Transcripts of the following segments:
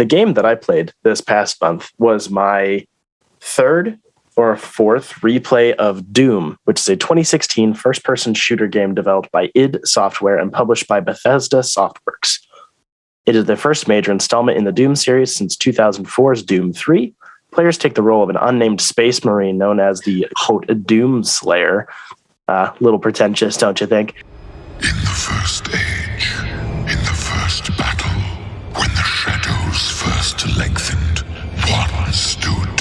the game that I played this past month was my third or fourth replay of Doom, which is a 2016 first-person shooter game developed by id Software and published by Bethesda Softworks. It is the first major installment in the Doom series since 2004's Doom 3. Players take the role of an unnamed space marine known as the, quote, Doom Slayer. Little pretentious, don't you think? In the first age, in the first battle, when the shadows first lengthened, one stood.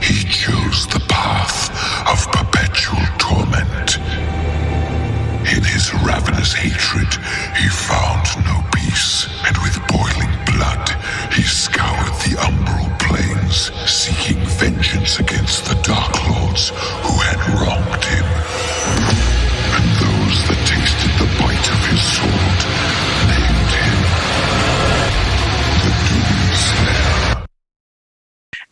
He chose the path of perpetual torment. In his ravenous hatred, he found no peace, and with boiling blood, he scoured the umbral plains, seeking vengeance against the Dark Lords who had wronged him. And those that tasted the bite of his sword named him the Doom Slayer.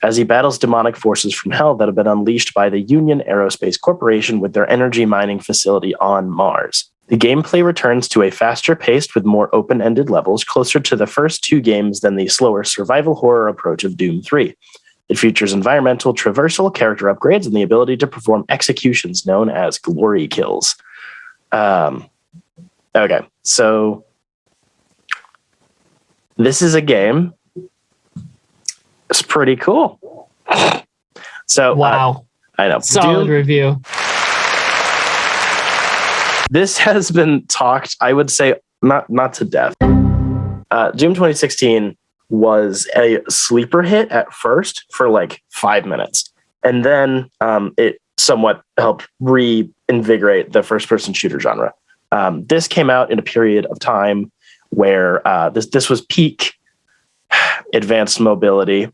As he battles demonic forces from hell that have been unleashed by the Union Aerospace Corporation with their energy mining facility on Mars. The gameplay returns to a faster paced with more open-ended levels, closer to the first two games than the slower survival horror approach of Doom 3. It features environmental traversal, character upgrades, and the ability to perform executions known as glory kills. Okay, so this is a game. It's pretty cool. So wow, I know. Solid review. This has been talked, I would say, not to death. Doom 2016 was a sleeper hit at first for like 5 minutes, and then it somewhat helped reinvigorate the first-person shooter genre. This came out in a period of time where this was peak advanced mobility.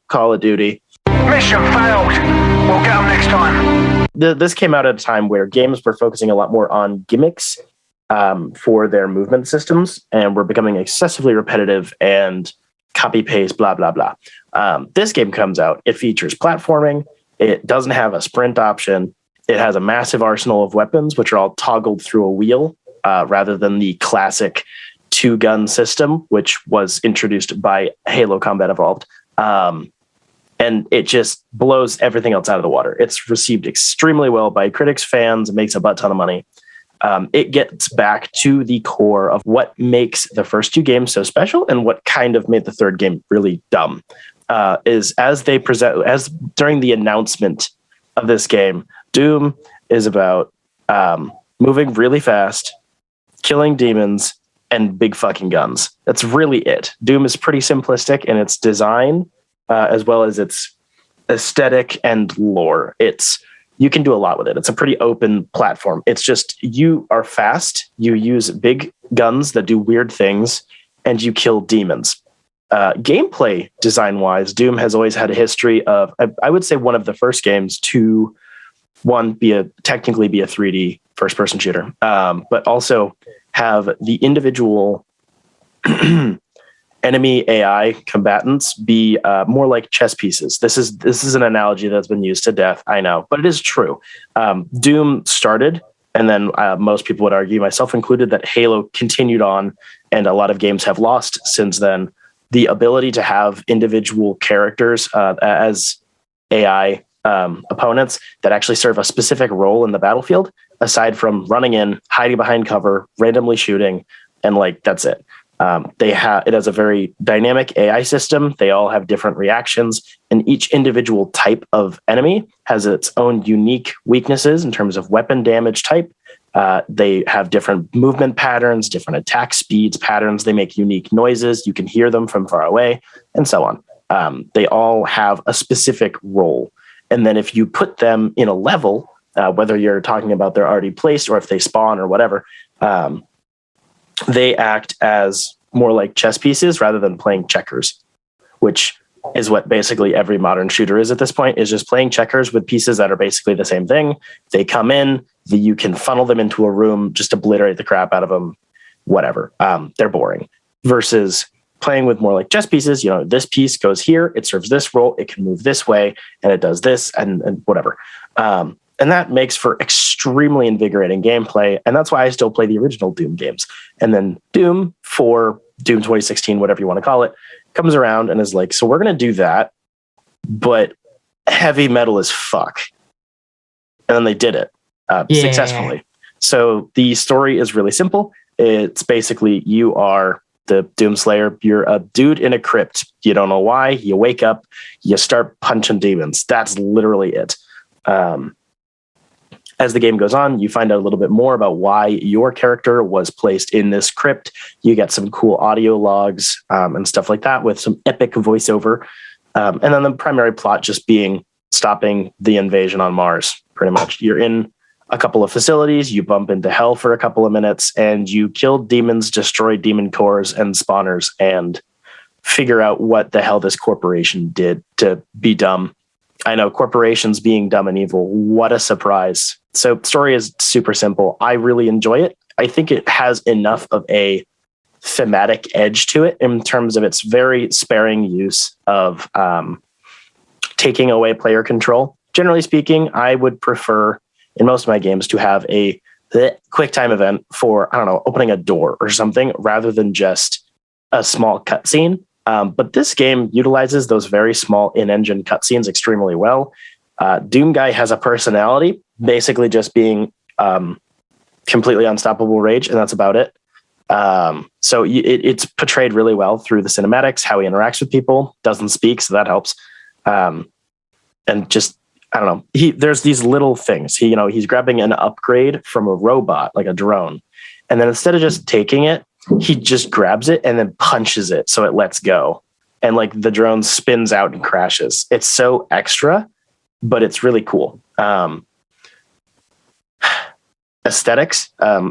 Call of Duty. Mission failed. We'll get them next time. This came out at a time where games were focusing a lot more on gimmicks for their movement systems and were becoming excessively repetitive and copy-paste, blah, blah, blah. This game comes out. It features platforming. It doesn't have a sprint option. It has a massive arsenal of weapons, which are all toggled through a wheel rather than the classic two-gun system, which was introduced by Halo Combat Evolved. And it just blows everything else out of the water. It's received extremely well by critics, fans, and makes a butt ton of money. It gets back to the core of what makes the first two games so special and what kind of made the third game really dumb. Is as during the announcement of this game, Doom is about moving really fast, killing demons, and big fucking guns. That's really it. Doom is pretty simplistic in its design, as well as its aesthetic and lore. You can do a lot with it. It's a pretty open platform. It's just, you are fast, you use big guns that do weird things, and you kill demons. Gameplay design-wise, Doom has always had a history of, I would say, one of the first games to, technically be a 3D first-person shooter, but also have the individual enemy AI combatants be more like chess pieces. This is an analogy that's been used to death, I know, but it is true. Doom started, and then most people would argue, myself included, that Halo continued on, and a lot of games have lost since then the ability to have individual characters as AI opponents that actually serve a specific role in the battlefield, aside from running in, hiding behind cover, randomly shooting, and that's it. It has a very dynamic AI system. They all have different reactions, and each individual type of enemy has its own unique weaknesses in terms of weapon damage type. They have different movement patterns, different attack speeds patterns. They make unique noises. You can hear them from far away, and so on. They all have a specific role. And then if you put them in a level, whether you're talking about they're already placed or if they spawn or whatever, they act as more like chess pieces rather than playing checkers, which is what basically every modern shooter is at this point, is just playing checkers with pieces that are basically the same thing. They come in, you can funnel them into a room, just obliterate the crap out of them, whatever. They're boring. Versus playing with more like chess pieces, this piece goes here, it serves this role, it can move this way, and it does this, and whatever. And that makes for extremely invigorating gameplay. And that's why I still play the original Doom games. And then Doom, for Doom 2016, whatever you want to call it, comes around and is like, so we're going to do that, but heavy metal as fuck. And then they did it successfully. So the story is really simple. It's basically you are the Doomslayer. You're a dude in a crypt. You don't know why. You wake up, you start punching demons. That's literally it. As the game goes on, you find out a little bit more about why your character was placed in this crypt. You get some cool audio logs and stuff like that with some epic voiceover. And then the primary plot just being stopping the invasion on Mars, pretty much. You're in a couple of facilities, you bump into hell for a couple of minutes, and you kill demons, destroy demon cores and spawners, and figure out what the hell this corporation did to be dumb. I know, corporations being dumb and evil. What a surprise. So story is super simple. I really enjoy it. I think it has enough of a thematic edge to it in terms of its very sparing use of taking away player control. Generally speaking, I would prefer in most of my games to have a quick time event for, I don't know, opening a door or something rather than just a small cutscene. But this game utilizes those very small in-engine cutscenes extremely well. Doom Guy has a personality, basically just being completely unstoppable rage, and that's about it. So it's portrayed really well through the cinematics, how he interacts with people, doesn't speak, so that helps. And just, I don't know, there's these little things. He's grabbing an upgrade from a robot, like a drone. And then instead of just taking it, he just grabs it and then punches it so it lets go. And like the drone spins out and crashes. It's so extra, but it's really cool. Aesthetics,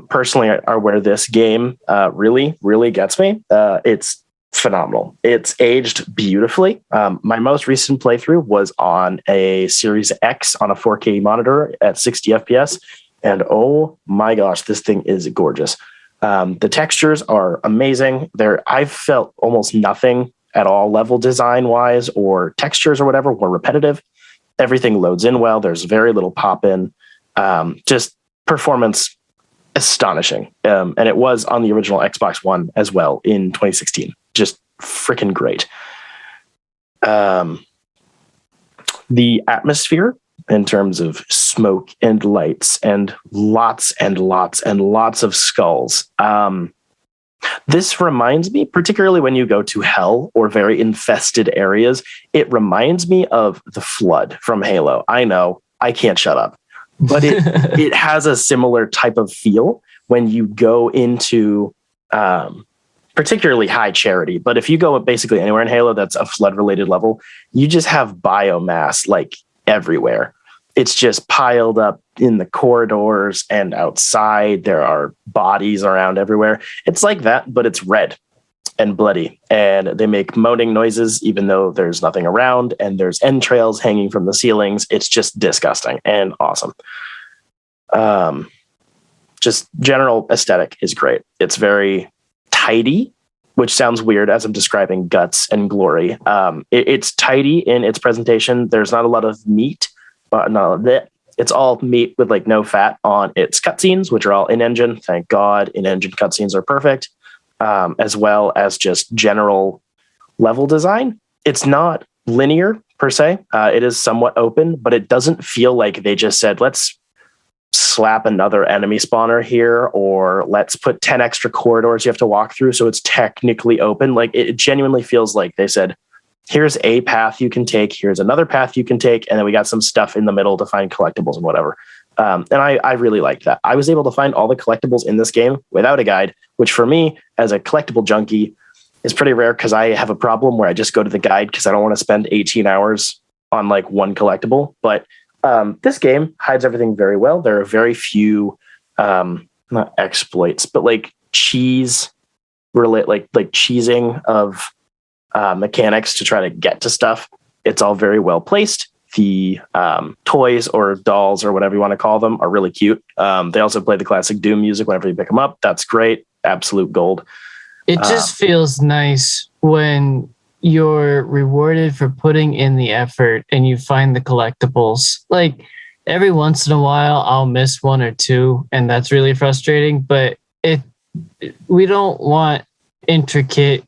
personally, are where this game really, really gets me. It's phenomenal. It's aged beautifully. My most recent playthrough was on a Series X on a 4K monitor at 60 FPS. And oh my gosh, this thing is gorgeous. The textures are amazing. I've felt almost nothing at all level design wise or textures or whatever were repetitive. Everything loads in well. There's very little pop in. Just performance astonishing. And it was on the original Xbox One as well in 2016. Just freaking great. The atmosphere in terms of smoke and lights and lots and lots and lots of skulls. This reminds me, particularly when you go to hell or very infested areas, it reminds me of the Flood from Halo. I know, I can't shut up. But it has a similar type of feel when you go into particularly High Charity. But if you go basically anywhere in Halo that's a flood-related level, you just have biomass like everywhere. It's just piled up in the corridors and outside. There are bodies around everywhere. It's like that, but it's red and bloody. And they make moaning noises even though there's nothing around, and there's entrails hanging from the ceilings. It's just disgusting and awesome. Just general aesthetic is great. It's very tidy, which sounds weird as I'm describing guts and glory. It's tidy in its presentation. There's not a lot of meat. It's all meat with like no fat on its cutscenes, which are all in-engine. Thank God, in-engine cutscenes are perfect. As well as just general level design. It's not linear per se. It is somewhat open, but it doesn't feel like they just said, let's slap another enemy spawner here, or let's put 10 extra corridors you have to walk through so it's technically open. Like, it genuinely feels like they said, here's a path you can take, here's another path you can take, and then we got some stuff in the middle to find collectibles and whatever. And I really liked that. I was able to find all the collectibles in this game without a guide, which for me, as a collectible junkie, is pretty rare because I have a problem where I just go to the guide because I don't want to spend 18 hours on like one collectible. But this game hides everything very well. There are very few, not exploits, but like cheesing of mechanics to try to get to stuff. It's all very well placed. The toys or dolls or whatever you want to call them are really cute. They also play the classic Doom music whenever you pick them up. That's great. Absolute gold. It just feels nice when you're rewarded for putting in the effort and you find the collectibles. Like, every once in a while, I'll miss one or two, and that's really frustrating. But we don't want intricate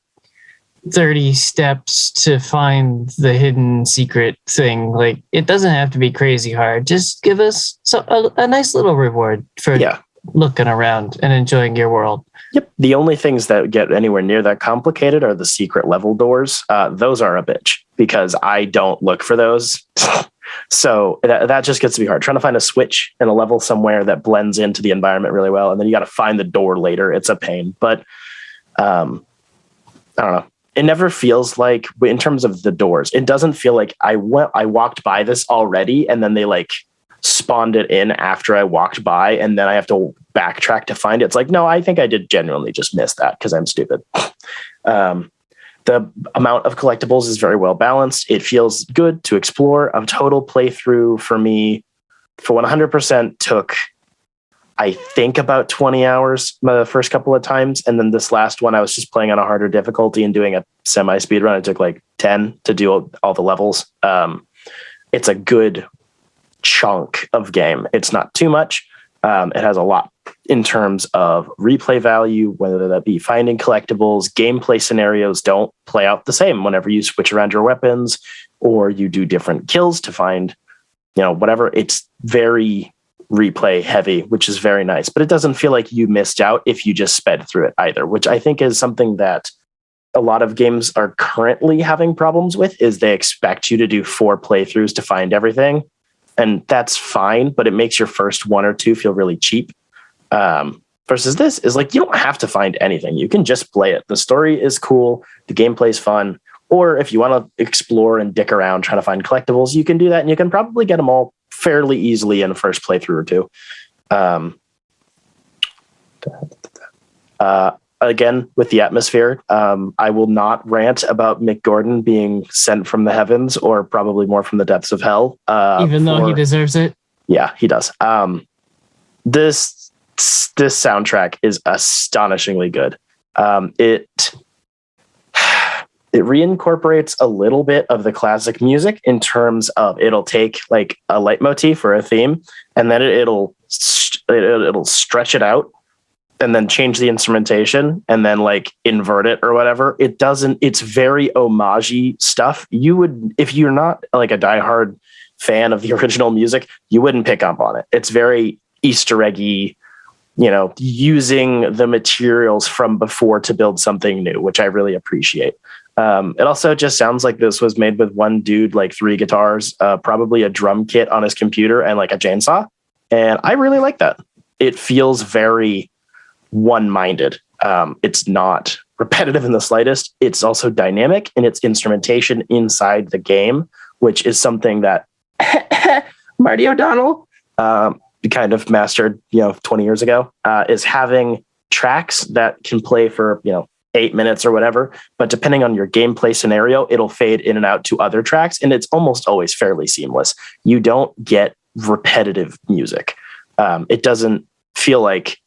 30 steps to find the hidden secret thing. Like, it doesn't have to be crazy hard. Just give us a nice little reward for looking around and enjoying your world. Yep. The only things that get anywhere near that complicated are the secret level doors. Those are a bitch because I don't look for those. So that just gets to be hard. Trying to find a switch in a level somewhere that blends into the environment really well. And then you got to find the door later. It's a pain. But I don't know. It never feels like, in terms of the doors, it doesn't feel like I walked by this already and then they like spawned it in after I walked by and then I have to backtrack to find it. It's like, no, I think I did genuinely just miss that because I'm stupid. The amount of collectibles is very well balanced. It feels good to explore. A total playthrough for me for 100% took, I think, about 20 hours the first couple of times. And then this last one, I was just playing on a harder difficulty and doing a semi speed run. It took like 10 to do all the levels. It's a good chunk of game. It's not too much. It has a lot in terms of replay value, whether that be finding collectibles. Gameplay scenarios don't play out the same whenever you switch around your weapons or you do different kills to find, whatever. It's very replay heavy, which is very nice, but it doesn't feel like you missed out if you just sped through it either, which I think is something that a lot of games are currently having problems with, is they expect you to do 4 playthroughs to find everything. And that's fine, but it makes your first 1 or 2 feel really cheap. Versus this is like, you don't have to find anything. You can just play it. The story is cool. The gameplay is fun. Or if you want to explore and dick around trying to find collectibles, you can do that. And you can probably get them all fairly easily in the first playthrough or 2. Again, with the atmosphere, I will not rant about Mick Gordon being sent from the heavens or probably more from the depths of hell. Even though he deserves it. Yeah, he does. This soundtrack is astonishingly good. It reincorporates a little bit of the classic music in terms of it'll take like a leitmotif or a theme, and then it'll stretch it out and then change the instrumentation and then like invert it or whatever. It's very homage-y stuff. You would, if you're not like a diehard fan of the original music, you wouldn't pick up on it. It's very Easter eggy, using the materials from before to build something new, which I really appreciate. It also just sounds like this was made with one dude, like 3 guitars, probably a drum kit on his computer and like a chainsaw. And I really like that. It feels very one-minded. It's not repetitive in the slightest. It's also dynamic in its instrumentation inside the game, which is something that Marty O'Donnell kind of mastered, 20 years ago, is having tracks that can play for, 8 minutes or whatever, but depending on your gameplay scenario, it'll fade in and out to other tracks, and it's almost always fairly seamless. You don't get repetitive music. It doesn't feel like,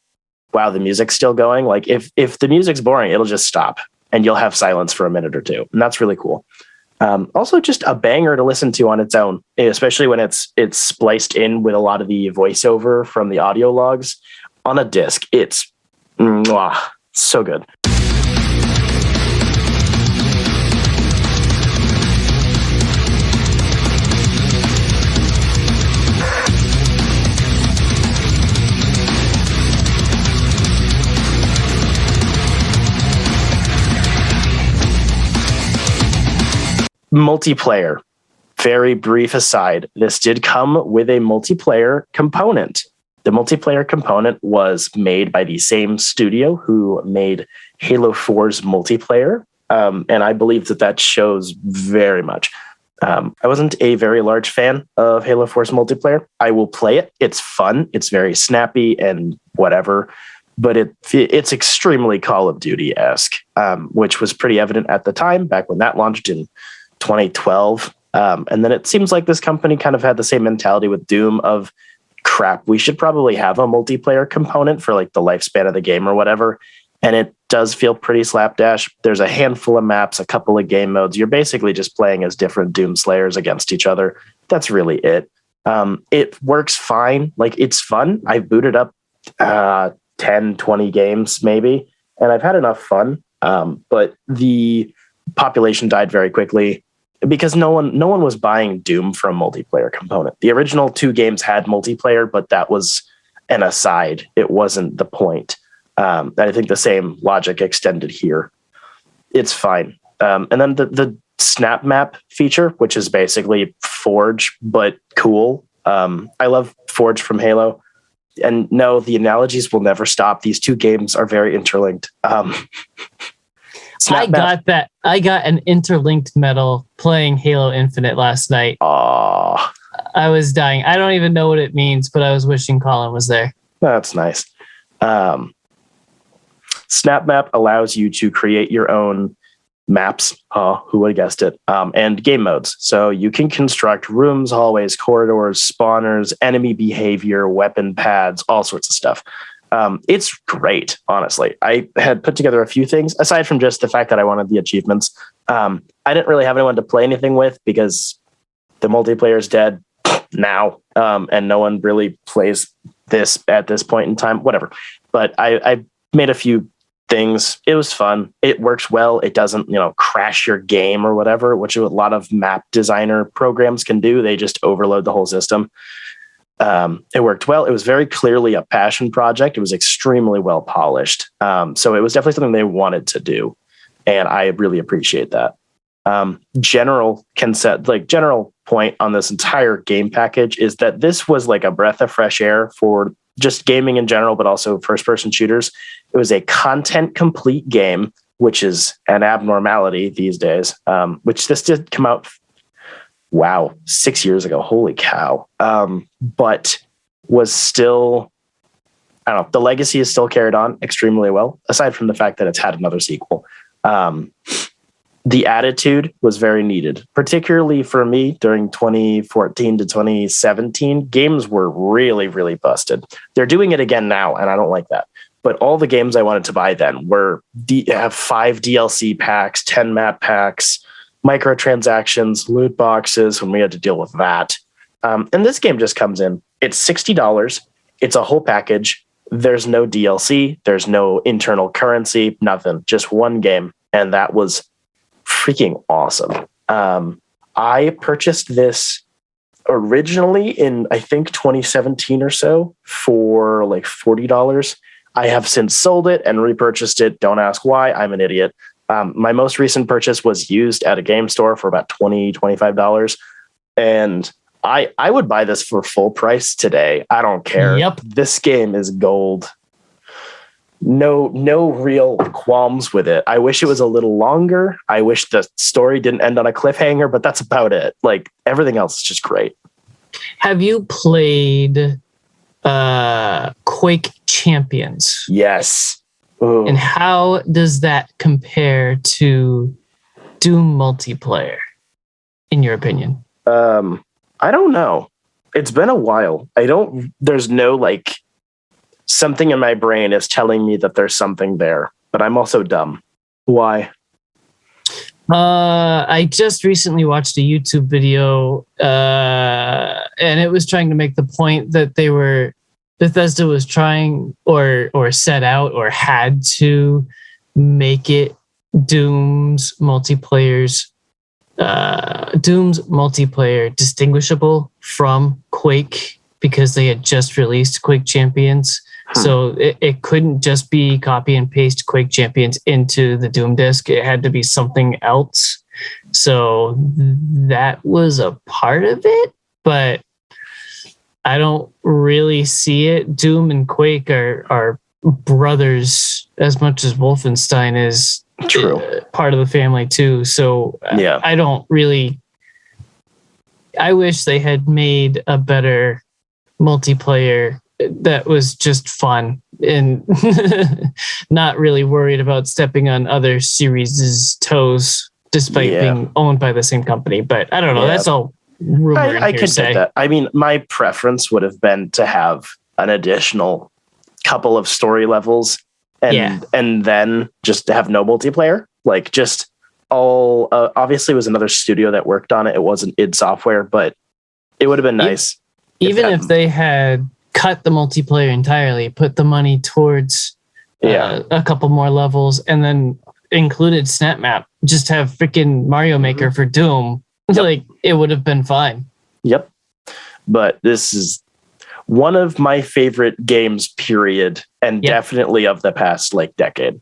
wow, the music's still going. Like if the music's boring, it'll just stop and you'll have silence for a minute or 2. And that's really cool. Also just a banger to listen to on its own, especially when it's spliced in with a lot of the voiceover from the audio logs on a disc. It's so good. Multiplayer. Very brief aside. This did come with a multiplayer component. The multiplayer component was made by the same studio who made Halo 4's multiplayer. And I believe that shows very much. I wasn't a very large fan of Halo 4's multiplayer. I will play it. It's fun. It's very snappy and whatever. But it's extremely Call of Duty-esque, which was pretty evident at the time, back when that launched in 2012. And then it seems like this company kind of had the same mentality with Doom of, crap, we should probably have a multiplayer component for like the lifespan of the game or whatever. And it does feel pretty slapdash. There's a handful of maps, a couple of game modes. You're basically just playing as different Doom Slayers against each other. That's really it. It works fine. Like, it's fun. I've booted up 10, 20 games maybe, and I've had enough fun. But the population died very quickly because no one was buying Doom for a multiplayer component. The original 2 games had multiplayer, but that was an aside. It wasn't the point. I think the same logic extended here. It's fine. And then the snap map feature, which is basically Forge, but cool. I love Forge from Halo. And no, the analogies will never stop. These 2 games are very interlinked. I got that. I got an interlinked medal playing Halo Infinite last night. Aww. I was dying. I don't even know what it means, but I was wishing Colin was there. That's nice. Snap map allows you to create your own maps. Who would have guessed it? And game modes. So you can construct rooms, hallways, corridors, spawners, enemy behavior, weapon pads, all sorts of stuff. It's great, honestly. I had put together a few things, aside from just the fact that I wanted the achievements. I didn't really have anyone to play anything with because the multiplayer is dead now, and no one really plays this at this point in time. Whatever. But I made a few things. It was fun. It works well. It doesn't, crash your game or whatever, which a lot of map designer programs can do. They just overload the whole system. It worked well. It was very clearly a passion project. It was extremely well polished. So it was definitely something they wanted to do. And I really appreciate that. General point on this entire game package is that this was like a breath of fresh air for just gaming in general, but also first person shooters. It was a content complete game, which is an abnormality these days, which this did come out 6 years ago. Holy cow. But was still, I don't know, the legacy is still carried on extremely well, aside from the fact that it's had another sequel. The attitude was very needed, particularly for me during 2014 to 2017. Games were really, really busted. They're doing it again now, and I don't like that. But all the games I wanted to buy then have 5 DLC packs, 10 map packs, microtransactions, loot boxes, when we had to deal with that. And this game just comes in. It's $60. It's a whole package. There's no DLC. There's no internal currency, nothing. Just one game. And that was freaking awesome. I purchased this originally in, I think, 2017 or so for like $40. I have since sold it and repurchased it. Don't ask why. I'm an idiot. My most recent purchase was used at a game store for about $20, $25. And I would buy this for full price today. I don't care. Yep. This game is gold. No real qualms with it. I wish it was a little longer. I wish the story didn't end on a cliffhanger, but that's about it. Like, everything else is just great. Have you played Quake Champions? Yes. Ooh. And how does that compare to Doom multiplayer, in your opinion? I don't know. It's been a while. There's no something in my brain is telling me that there's something there, but I'm also dumb. Why? I just recently watched a YouTube video, and it was trying to make the point that Bethesda was trying or set out or had to make it Doom's multiplayer distinguishable from Quake because they had just released Quake Champions. So it couldn't just be copy and paste Quake Champions into the Doom disc. It had to be something else. So that was a part of it, but I don't really see it. Doom and Quake are brothers as much as Wolfenstein is part of the family too. So yeah. I wish they had made a better multiplayer that was just fun and not really worried about stepping on other series' toes, despite being owned by the same company. But I don't know. Yeah. That's all rumor. I could get that. I mean, my preference would have been to have an additional couple of story levels and then just to have no multiplayer. Like, just all obviously it was another studio that worked on it. It wasn't id Software, but it would have been nice. Even if they had cut the multiplayer entirely, put the money towards a couple more levels, and then included Snap Map. Just have freaking Mario Maker for Doom. Yep. Like, it would have been fine. Yep. But this is one of my favorite games, period, and definitely of the past decade.